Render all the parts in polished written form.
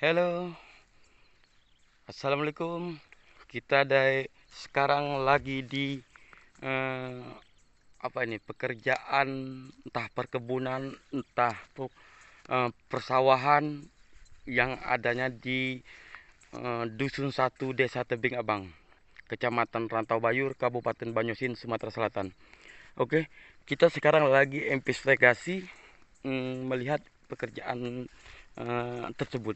Halo, assalamualaikum. Sekarang lagi di eh, apa ini pekerjaan, entah perkebunan, entah persawahan yang adanya di Dusun 1 Desa Tebing Abang, Kecamatan Rantau Bayur, Kabupaten Banyosin, Sumatera Selatan. Oke, kita sekarang lagi investigasi melihat pekerjaan tersebut.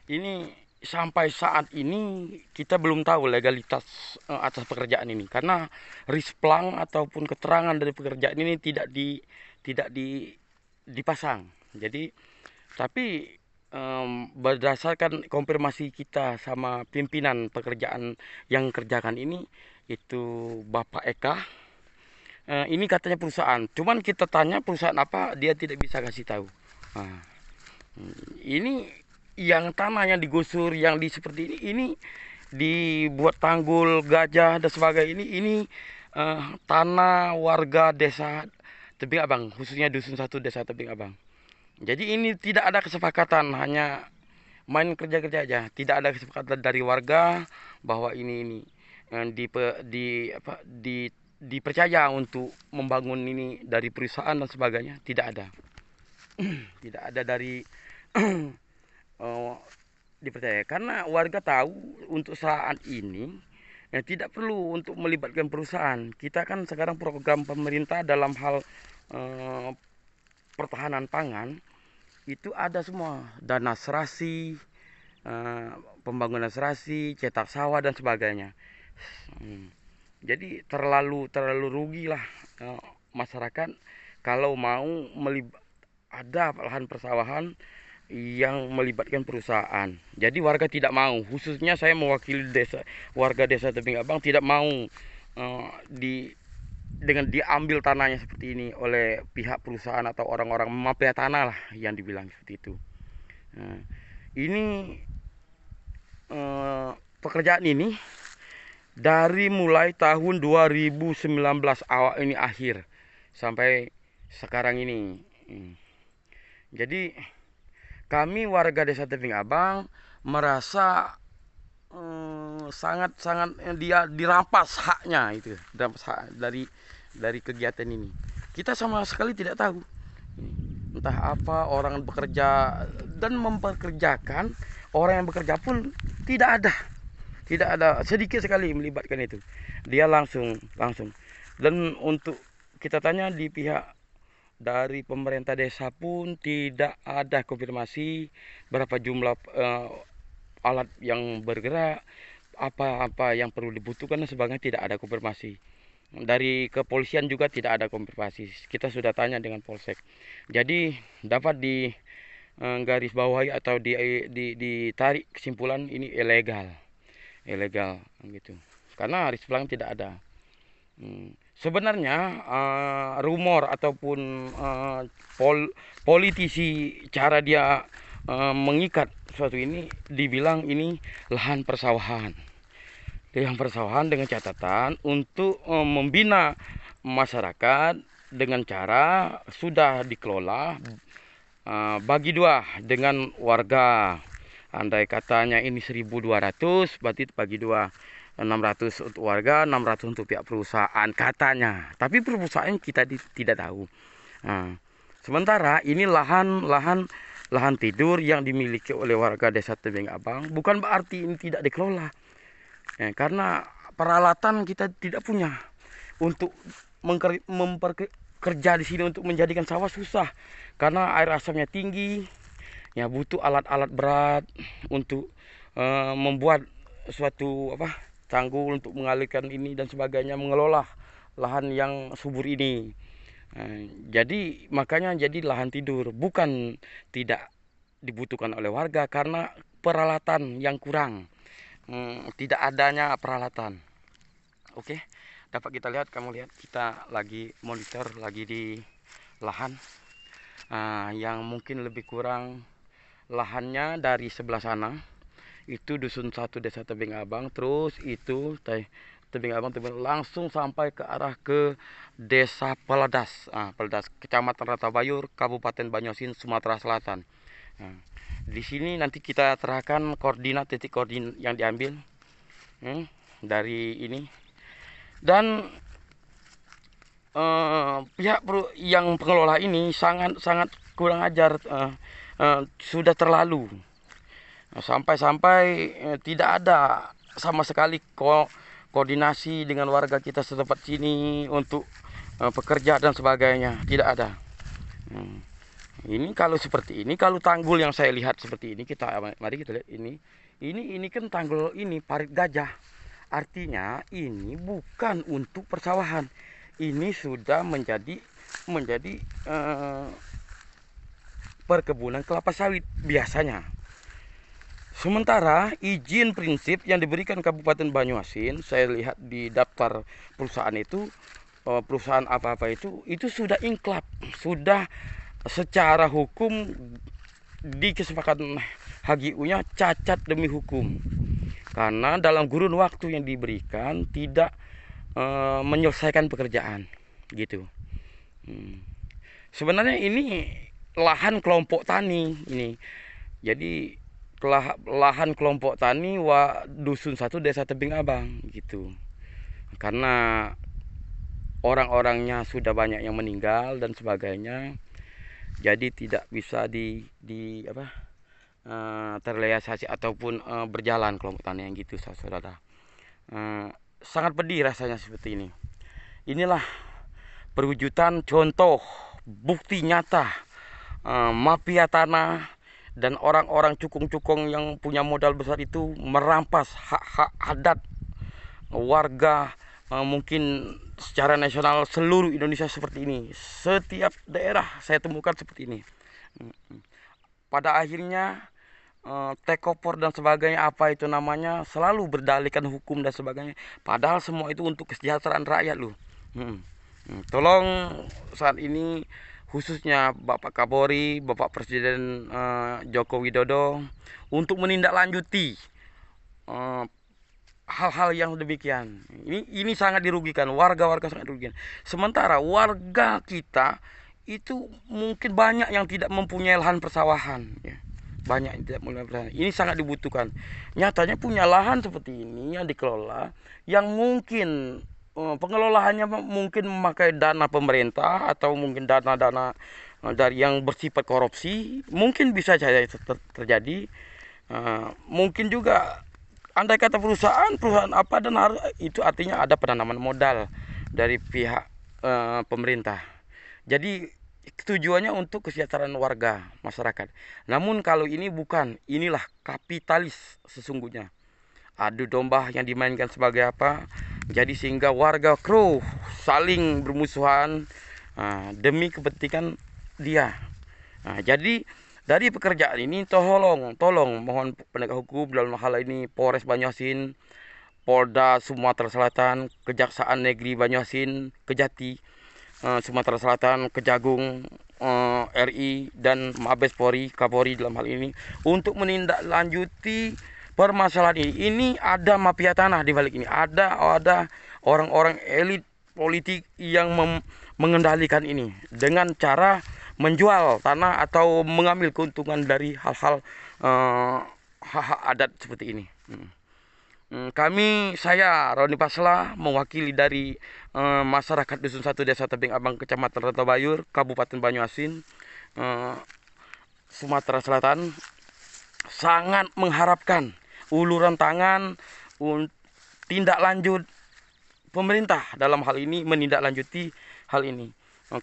Ini sampai saat ini kita belum tahu legalitas atas pekerjaan ini karena risplang ataupun keterangan dari pekerjaan ini tidak dipasang. Jadi tapi berdasarkan konfirmasi kita sama pimpinan pekerjaan yang kerjakan ini itu Bapak Eka, ini katanya perusahaan. Cuman kita tanya perusahaan apa, dia tidak bisa kasih tahu. Nah, ini yang tanah yang digusur yang di seperti ini dibuat tanggul gajah dan sebagainya, ini tanah warga desa Tebing Abang, khususnya dusun 1 desa Tebing Abang. Jadi ini tidak ada kesepakatan, hanya main kerja-kerja aja. Tidak ada kesepakatan dari warga bahwa ini dipercaya untuk membangun ini dari perusahaan dan sebagainya. Tidak ada. Tidak ada dari dipercaya karena warga tahu untuk saat ini tidak perlu untuk melibatkan perusahaan. Kita kan sekarang program pemerintah dalam hal eh, pertahanan pangan itu ada semua, dana serasi, eh, pembangunan serasi, cetak sawah dan sebagainya. Jadi terlalu rugi lah masyarakat kalau mau ada lahan persawahan yang melibatkan perusahaan. Jadi warga tidak mau, khususnya saya mewakili warga desa Tebing Abang tidak mau uh, di dengan diambil tanahnya seperti ini oleh pihak perusahaan atau orang-orang mafia tanah lah yang dibilang seperti itu. Nah, ini pekerjaan ini dari mulai tahun 2019 awal ini akhir sampai sekarang ini. Jadi kami warga desa Tebing Abang merasa sangat-sangat dia dirampas haknya itu, dirampas hak dari kegiatan ini. Kita sama sekali tidak tahu entah apa orang bekerja dan memperkerjakan orang yang bekerja pun tidak ada sedikit sekali melibatkan itu. Dia langsung dan untuk kita tanya di pihak dari pemerintah desa pun tidak ada konfirmasi berapa jumlah alat yang bergerak, apa-apa yang perlu dibutuhkan dan sebagainya, tidak ada konfirmasi. Dari kepolisian juga tidak ada konfirmasi. Kita sudah tanya dengan polsek. Jadi dapat di garis bawahi atau ditarik kesimpulan ini ilegal gitu. Karena risplang tidak ada. Sebenarnya rumor ataupun politisi cara dia mengikat sesuatu ini dibilang ini lahan persawahan. Lahan persawahan dengan catatan untuk membina masyarakat dengan cara sudah dikelola bagi dua dengan warga. Andai katanya ini 1.200 berarti bagi dua, 600 untuk warga, 600 untuk pihak perusahaan katanya. Tapi perusahaan kita tidak tahu. Nah, sementara ini lahan tidur yang dimiliki oleh warga desa Tebing Abang, bukan berarti ini tidak dikelola. Karena peralatan kita tidak punya untuk memperkerja di sini untuk menjadikan sawah susah. Karena air asapnya tinggi, ya butuh alat-alat berat untuk membuat suatu tanggul untuk mengalirkan ini dan sebagainya, mengelola lahan yang subur ini. Jadi makanya jadi lahan tidur, bukan tidak dibutuhkan oleh warga karena peralatan yang kurang, tidak adanya peralatan. Oke, dapat kita lihat, kamu lihat kita lagi monitor lagi di lahan yang mungkin lebih kurang lahannya dari sebelah sana itu dusun 1 desa Tebing Abang, terus itu Tebing Abang langsung sampai ke arah ke desa Peledas, Peledas Kecamatan Rantau Bayur, Kabupaten Banyosin, Sumatera Selatan. Di sini nanti kita terahkan koordinat, titik koordinat yang diambil dari ini. Dan pihak yang pengelola ini sangat kurang ajar, sudah terlalu. Sampai-sampai tidak ada sama sekali koordinasi dengan warga kita setempat sini untuk pekerja dan sebagainya, tidak ada. Ini kalau seperti ini, kalau tanggul yang saya lihat seperti ini, mari kita lihat ini kan tanggul ini parit gajah. Artinya ini bukan untuk persawahan. Ini sudah menjadi perkebunan kelapa sawit biasanya. Sementara izin prinsip yang diberikan Kabupaten Banyuasin, saya lihat di daftar perusahaan itu, perusahaan apa-apa itu sudah ingklap, sudah secara hukum di kesepakatan HGU-nya cacat demi hukum. Karena dalam kurun waktu yang diberikan tidak menyelesaikan pekerjaan, gitu. Sebenarnya ini lahan kelompok tani ini. Jadi lahan kelompok tani Dusun 1 Desa Tebing Abang gitu. Karena orang-orangnya sudah banyak yang meninggal dan sebagainya, jadi tidak bisa terrealisasi ataupun berjalan kelompok tani yang gitu, saudara. Sangat pedih rasanya seperti ini. Inilah perwujudan contoh bukti nyata mafia tanah dan orang-orang cukong-cukong yang punya modal besar itu merampas hak-hak adat warga, mungkin secara nasional seluruh Indonesia seperti ini. Setiap daerah saya temukan seperti ini. Pada akhirnya takeover dan sebagainya, apa itu namanya, selalu berdalihkan hukum dan sebagainya. Padahal semua itu untuk kesejahteraan rakyat loh. Tolong saat ini khususnya Bapak Kapolri, Bapak Presiden Joko Widodo untuk menindaklanjuti hal-hal yang demikian. Ini sangat dirugikan, warga-warga sangat dirugikan. Sementara warga kita itu mungkin banyak yang tidak mempunyai lahan persawahan, ya. Banyak yang tidak mempunyai lahan. Ini sangat dibutuhkan. Nyatanya punya lahan seperti ini yang dikelola, yang mungkin pengelolaannya mungkin memakai dana pemerintah atau mungkin dana-dana dari yang bersifat korupsi, mungkin bisa saja terjadi. Mungkin juga andai kata perusahaan apa dan harus itu, artinya ada penanaman modal dari pihak pemerintah. Jadi tujuannya untuk kesejahteraan warga masyarakat. Namun kalau ini bukan, inilah kapitalis sesungguhnya. Adu domba yang dimainkan sebagai apa? Jadi sehingga warga kru saling bermusuhan demi kepentingan dia. Jadi dari pekerjaan ini tolong mohon penegak hukum dalam hal ini Polres Banyuasin, Polda Sumatera Selatan, Kejaksaan Negeri Banyuasin, Kejati Sumatera Selatan, Kejagung RI dan Mabes Polri, Kapolri dalam hal ini untuk menindaklanjuti permasalahan ini. Ini ada mafia tanah di balik ini. Ada orang-orang elit politik yang mengendalikan ini dengan cara menjual tanah atau mengambil keuntungan dari hal-hal hak-hak adat seperti ini. Saya Roni Pasla, mewakili dari masyarakat Dusun 1 Desa Tebing Abang, Kecamatan Rantau Bayur, Kabupaten Banyuasin, Sumatera Selatan, sangat mengharapkan uluran tangan tindak lanjut pemerintah dalam hal ini, menindaklanjuti hal ini.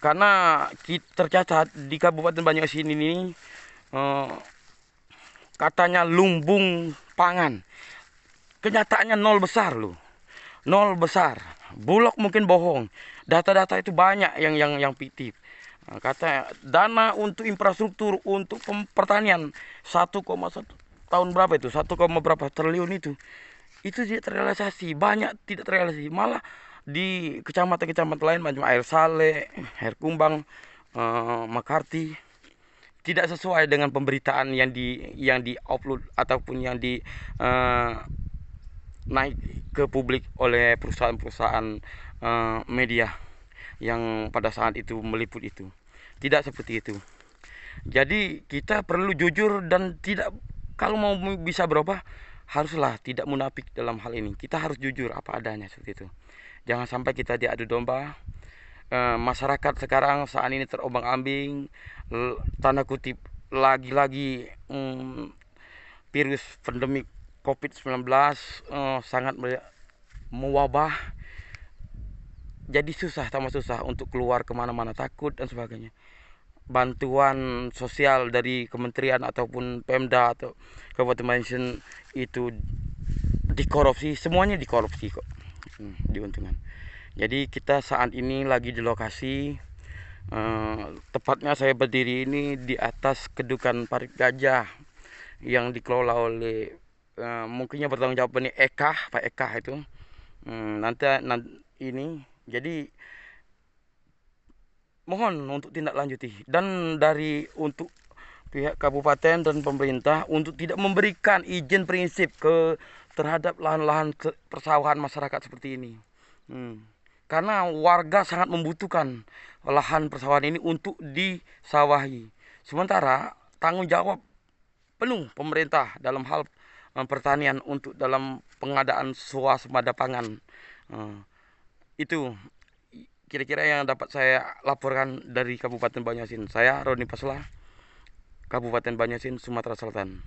Karena tercatat di Kabupaten Banyuasin ini katanya lumbung pangan. Kenyataannya nol besar loh. Nol besar. Bulog mungkin bohong. Data-data itu banyak yang fiktif. Kata dana untuk infrastruktur untuk pertanian 1,1 tahun berapa itu? 1, berapa triliun itu tidak terrealisasi. Banyak tidak terrealisasi. Malah di kecamatan-kecamatan lain macam Air Saleh, Air Kumbang, Makarti tidak sesuai dengan pemberitaan yang di upload ataupun yang di naik ke publik oleh perusahaan-perusahaan media yang pada saat itu meliput itu. Tidak seperti itu. Jadi kita perlu jujur dan tidak, kalau mau bisa berubah haruslah tidak munafik dalam hal ini. Kita harus jujur apa adanya seperti itu. Jangan sampai kita diadu domba. Masyarakat sekarang saat ini terombang-ambing, tanda kutip, lagi-lagi virus pandemik COVID-19 sangat mewabah. Jadi susah, tambah susah untuk keluar kemana-mana, takut dan sebagainya. Bantuan sosial dari kementerian ataupun Pemda atau Kabupaten Banjarmasin itu dikorupsi, semuanya dikorupsi kok. Diuntungkan. Jadi kita saat ini lagi di lokasi, tepatnya saya berdiri ini di atas kedukan parit gajah yang dikelola oleh mungkinnya bertanggung jawab ini Eka, Pak Eka itu. Nanti ini jadi mohon untuk tindak lanjuti, dan dari untuk pihak kabupaten dan pemerintah untuk tidak memberikan izin prinsip terhadap lahan-lahan persawahan masyarakat seperti ini. Karena warga sangat membutuhkan lahan persawahan ini untuk disawahi. Sementara tanggung jawab penuh pemerintah dalam hal pertanian untuk dalam pengadaan swasembada pangan. Itu kira-kira yang dapat saya laporkan dari Kabupaten Banjarmasin. Saya Roni Pasla, Kabupaten Banjarmasin, Sumatera Selatan.